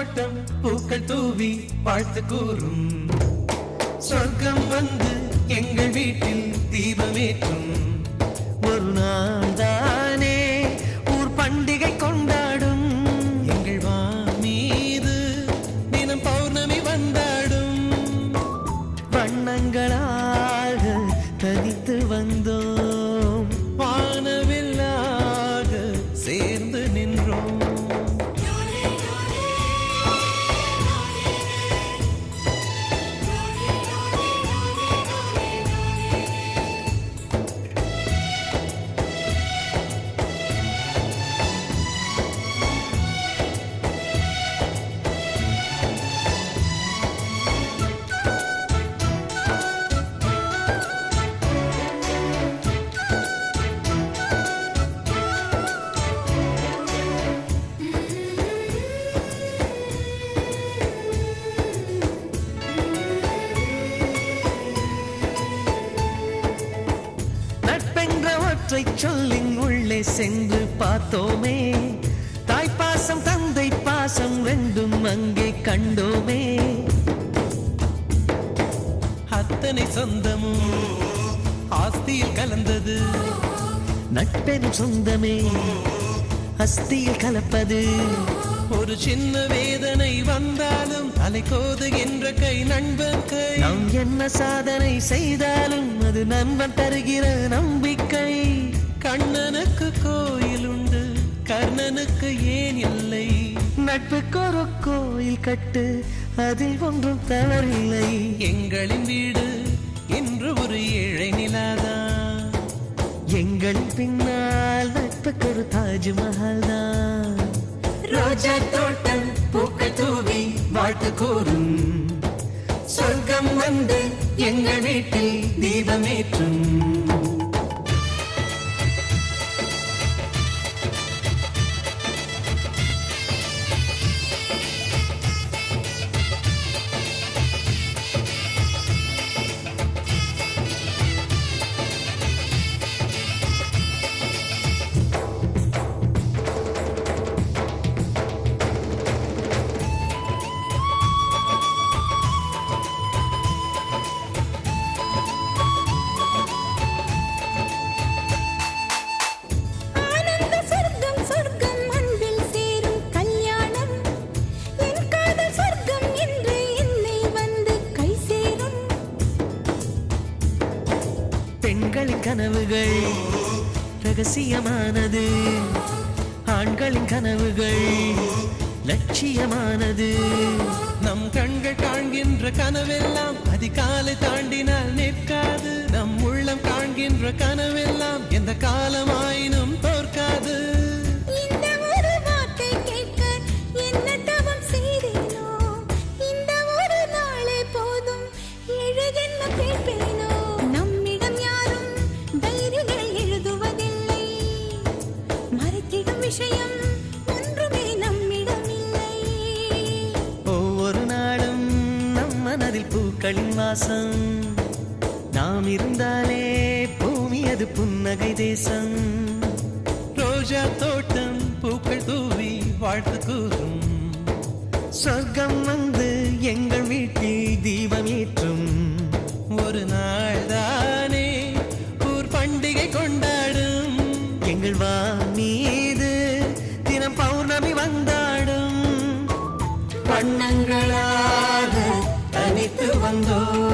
தோட்டம் பூக்கள் தூவி வாழ்த்து கூறும் சொர்க்கம் வந்து எங்கள் வீட்டில் தீபமேற்றும் ஒரு நாள் தானே ஊர் பண்டிகை கொண்டாடும் எங்கள் மீது தினம் பௌர்ணமி வந்தாடும் வண்ணங்களாக தனித்து வந்தோம் வானவில்லாக சேர்ந்து நின்றோம் சொல்லின் உள்ளே சென்று பார்த்தோமே தாய்ப்பாசம் தந்தை பாசம் ரெண்டும் அங்கே கண்டோமே அத்தனை சொந்தமும் ஆஸ்தியில் கலந்தது நட்பெனும் சொந்தமே அஸ்தியில் கலப்பது ஒரு சின்ன வேதனை வந்தாலும் அலை கோதுகின்ற கை நண்பன் கை நாம் என்ன சாதனை செய்தாலும் அது நண்பன் தருகிற நம்பிக்கை கண்ணனுக்கு கோயில் உண்டு கர்ணனுக்கு ஏன் இல்லை நட்புக்கு ஒரு கோயில் கட்டு அதில் ஒன்றும் தவறில்லை எங்களின் வீடு இன்று ஒரு ஏழை நிலாதான் எங்களின் பின்னால் நட்புக்கு ஒரு தாஜ்மஹால் தான் ரோஜா தோட்டம் பூக்கள் தூவி வாழ்த்து கூறும் சொர்க்கம் வந்து எங்கள் வீட்டில் தீபமேற்றும் பெண்களின் கனவுகள் ரகசியமானது ஆண்களின் கனவுகள் லட்சியமானது நம் கண்கள் காண்கின்ற கனவெல்லாம் அதிகாலை தாண்டினால் நிற்காது நம் உள்ளம் காண்கின்ற கனவெல்லாம் எந்த காலமாயினும் தோற்காது ஒவ்வொரு நாளும் நம் மனதில் பூக்களின் வாசம் நாம் இருந்தாலே பூமி அது புன்னகை தேசம் ரோஜா தோட்டம் பூக்கள் தூவி வாழ்த்து கூறும் சொர்க்கம் வந்து எங்கள் வீட்டில் தீபமேற்றும் ஒரு நாள் தானே ஊர் பண்டிகை கொண்டாடும் எங்கள் மீது தினம் பௌர்ணமி வந்தாடும் வண்ணங்களாக தனித்து வந்தோம்